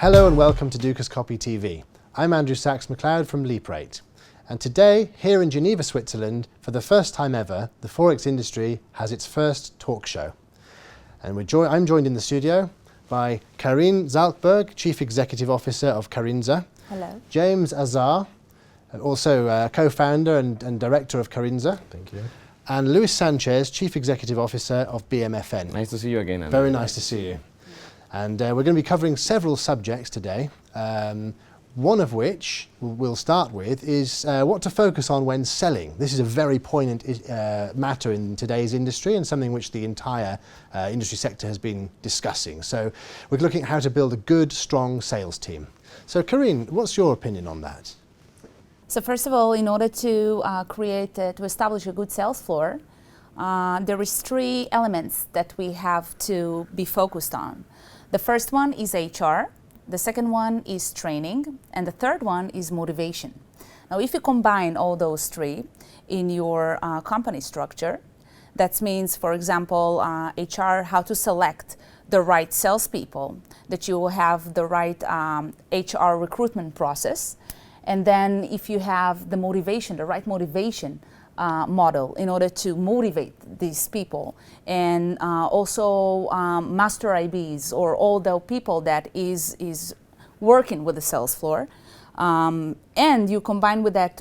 Hello and welcome to Dukascopy TV. I'm Andrew Saks-Mcleod from Leaprate. And today, here in Geneva, Switzerland, for the first time ever, the Forex industry has its first talk show. And I'm joined in the studio by Karin Zalkberg, Chief Executive Officer of Carinza. Hello. James Azar, also co-founder and director of Carinza. Thank you. And Luis Sanchez, Chief Executive Officer of BMFN. Nice to see you again, Andrew. Very nice to see you. And we're going to be covering several subjects today, one of which we'll start with is what to focus on when selling. This is a very poignant matter in today's industry and something which the entire industry sector has been discussing. So we're looking at how to build a good, strong sales team. So Karin, what's your opinion on that? So first of all, in order to to establish a good sales floor, there is three elements that we have to be focused on. The first one is HR, the second one is training, and the third one is motivation. Now, if you combine all those three in your company structure, that means, for example, HR, how to select the right salespeople, that you will have the right HR recruitment process, and then if you have the motivation, the right motivation model in order to motivate these people, and also master IBs or all the people that is working with the sales floor, and you combine with that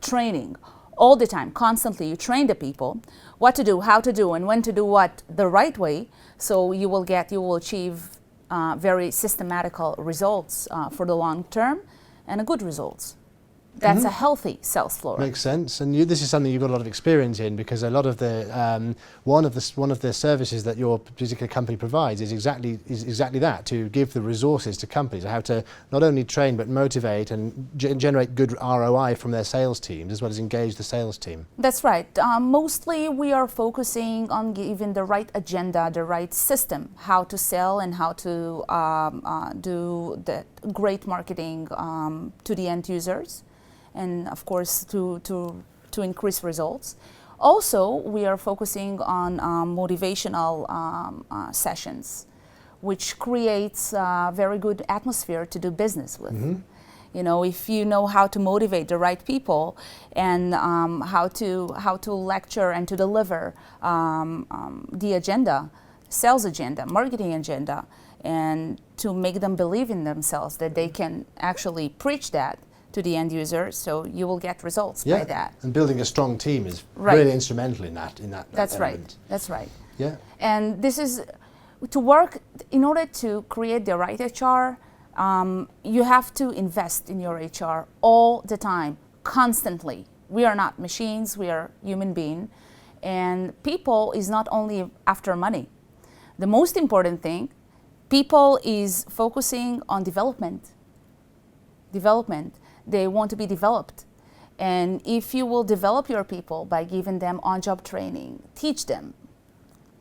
training all the time, constantly. You train the people what to do, how to do, and when to do what the right way, so you will achieve very systematical results for the long term and good results. That's a healthy sales floor. Makes sense, and this is something you've got a lot of experience in, because a lot of the one of the services that your particular company provides is exactly that, to give the resources to companies how to not only train but motivate and generate good ROI from their sales teams, as well as engage the sales team. That's right. Mostly we are focusing on giving the right agenda, the right system, how to sell and how to do the great marketing to the end users, and of course to increase results. Also, we are focusing on motivational sessions, which creates a very good atmosphere to do business with. You know, if you know how to motivate the right people and how to lecture and to deliver the agenda, sales agenda, marketing agenda, and to make them believe in themselves that they can actually preach that to the end user, so you will get results by that. And building a strong team is really instrumental in that. That's element. right. That's right. Yeah. And this is to work in order to create the right HR. You have to invest in your HR all the time, constantly. We are not machines. We are human beings, and people is not only after money. The most important thing, people is focusing on development. They want to be developed. And if you will develop your people by giving them on-job training, teach them,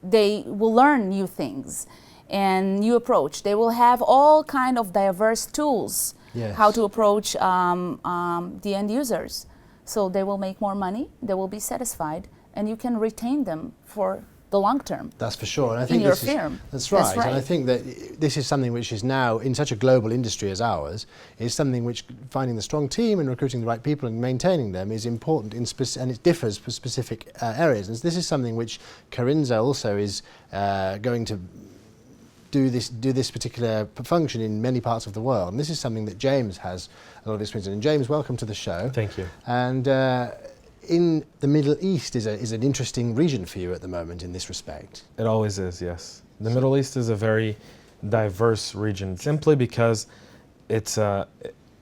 they will learn new things and new approach. They will have all kind of diverse tools, how to approach the end users. So they will make more money, they will be satisfied, and you can retain them for the long term. That's for sure. And I think in your firm. That's right. And I think that this is something which is now, in such a global industry as ours, is something which finding the strong team and recruiting the right people and maintaining them is important, and it differs for specific areas. And this is something which Carinza also is going to do this particular function in many parts of the world. And this is something that James has a lot of experience in. And James, welcome to the show. Thank you. And in the Middle East is an interesting region for you at the moment in this respect. It always is, yes. The Middle East is a very diverse region, simply because it's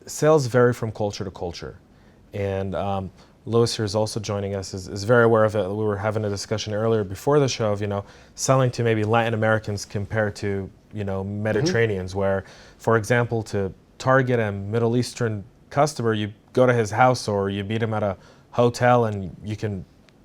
sales vary from culture to culture. And Louis here is also joining us, is very aware of it. We were having a discussion earlier before the show of, selling to maybe Latin Americans compared to, Mediterraneans, where, for example, to target a Middle Eastern customer, you go to his house or you meet him at a hotel and you can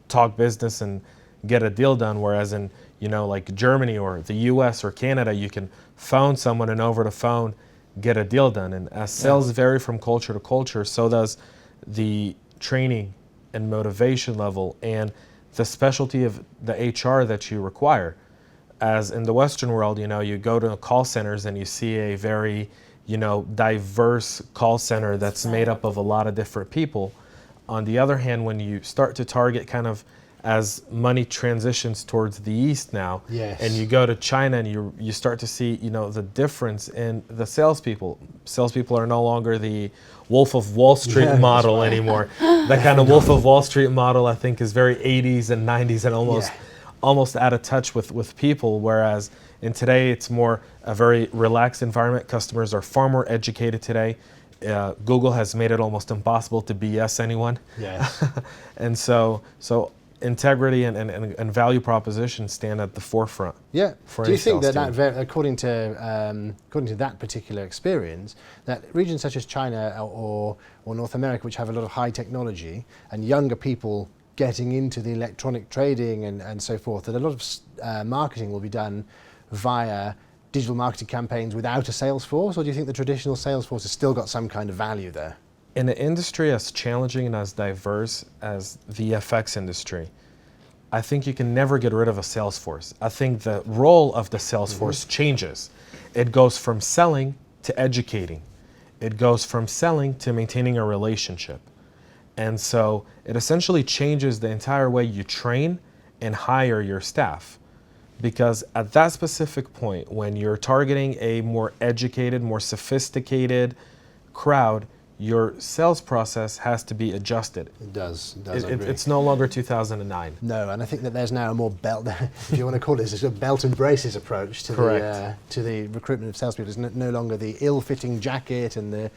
talk business and get a deal done, whereas in like Germany or the US or Canada, you can phone someone and over the phone get a deal done. And as sales vary from culture to culture, so does the training and motivation level and the specialty of the HR that you require. As in the Western world, you go to call centers and you see a very diverse call center that's made up of a lot of different people. On the other hand, when you start to target kind of as money transitions towards the east now, Yes. and you go to China and you start to see the difference in the salespeople. Salespeople are no longer the Wolf of Wall Street model anymore. That kind of Wolf of Wall Street model, I think, is very 80s and 90s and almost out of touch with people. Whereas in today, it's more a very relaxed environment. Customers are far more educated today. Google has made it almost impossible to BS anyone. Yes. And so integrity and value proposition stand at the forefront. Yeah. For Do you any think sales that, team. according to that particular experience, that regions such as China or North America, which have a lot of high technology and younger people getting into the electronic trading and so forth, that a lot of marketing will be done via digital marketing campaigns without a sales force, or do you think the traditional sales force has still got some kind of value there? In an industry as challenging and as diverse as the FX industry, I think you can never get rid of a sales force. I think the role of the sales force changes. It goes from selling to educating. It goes from selling to maintaining a relationship. And so it essentially changes the entire way you train and hire your staff. Because at that specific point, when you're targeting a more educated, more sophisticated crowd, your sales process has to be adjusted. It does. I agree. It's no longer 2009. No, and I think that there's now a more belt, if you want to call it, it's a belt and braces approach to the recruitment of salespeople. It's no longer the ill-fitting jacket and the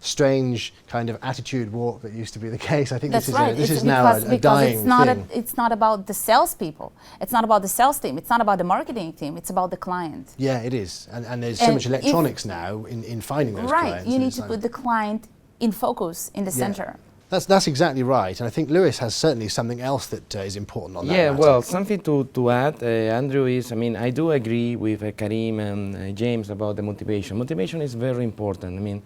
strange kind of attitude walk that used to be the case. I think That's this is right. now a dying thing. It's not about the salespeople. It's not about the sales team. It's not about the marketing team. It's about the client. Yeah, it is. And there's so much electronics now in finding those clients. Right. You need to put the client in focus, in the center. That's exactly right. And I think Lewis has certainly something else that is important on that Yeah, matter. well, something to add, Andrew, is, I do agree with Karim and James about the motivation. Motivation is very important.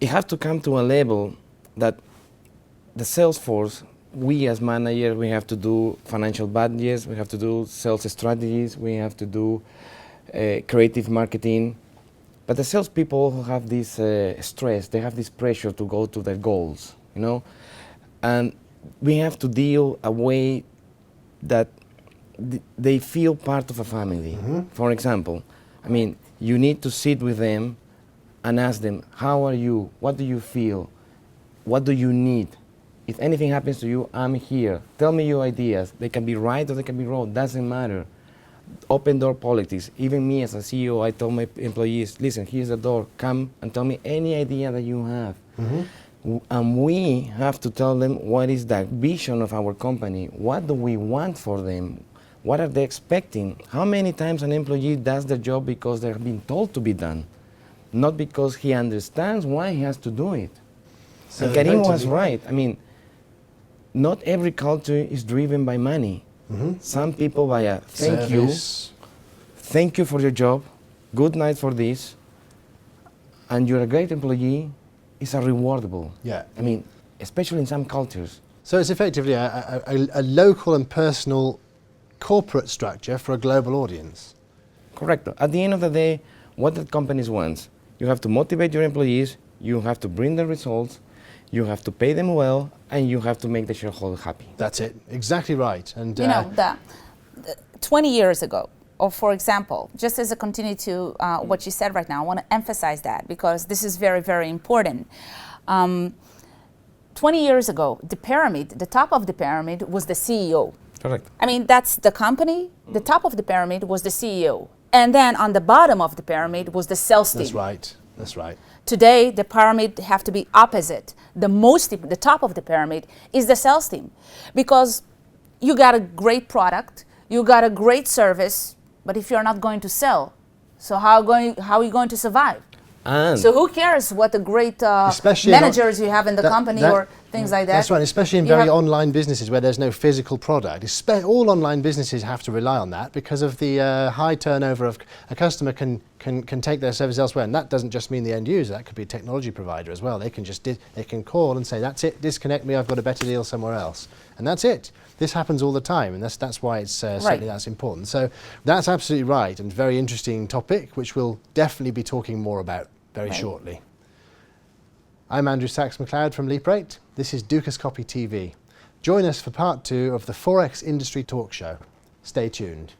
It has to come to a level that the sales force, we as managers, we have to do financial budgets, we have to do sales strategies, we have to do creative marketing. But the salespeople who have this stress, they have this pressure to go to their goals, and we have to deal a way that they feel part of a family. For example, you need to sit with them and ask them, how are you? What do you feel? What do you need? If anything happens to you, I'm here. Tell me your ideas. They can be right or they can be wrong, doesn't matter. Open door politics. Even me as a CEO, I told my employees, listen, here's the door, come and tell me any idea that you have. And we have to tell them what is the vision of our company, what do we want for them, what are they expecting. How many times an employee does the job because they're being told to be done, not because he understands why he has to do it. So and Karim was right. Not every culture is driven by money. Some people by a thank you for your job, good night for this, and you're a great employee, is a rewardable. Yeah. Especially in some cultures. So it's effectively a local and personal corporate structure for a global audience. Correct. At the end of the day, what the companies want, you have to motivate your employees, you have to bring the results, you have to pay them well, and you have to make the shareholder happy. That's it. Exactly right. And 20 years ago, or for example, just as a continue to what you said right now, I want to emphasize that because this is very, very important. 20 years ago, the top of the pyramid was the CEO. Correct. That's the company. The top of the pyramid was the CEO. And then on the bottom of the pyramid was the sales team. That's right. Today, the pyramid have to be opposite. The top of the pyramid is the sales team, because you got a great product, you got a great service, but if you're not going to sell, so how are you going to survive? So who cares what the great managers you have in the company or things like that? That's right, especially in very online businesses where there's no physical product. All online businesses have to rely on that because of the high turnover of a customer can take their service elsewhere, and that doesn't just mean the end user. That could be a technology provider as well. They can call and say, that's it, disconnect me, I've got a better deal somewhere else. And that's it. This happens all the time, and that's why it's certainly that's important. So that's absolutely right, and very interesting topic, which we'll definitely be talking more about very shortly. I'm Andrew Saks-Mcleod from Leap Rate. This is Dukascopy TV. Join us for part 2 of the Forex Industry Talk Show. Stay tuned.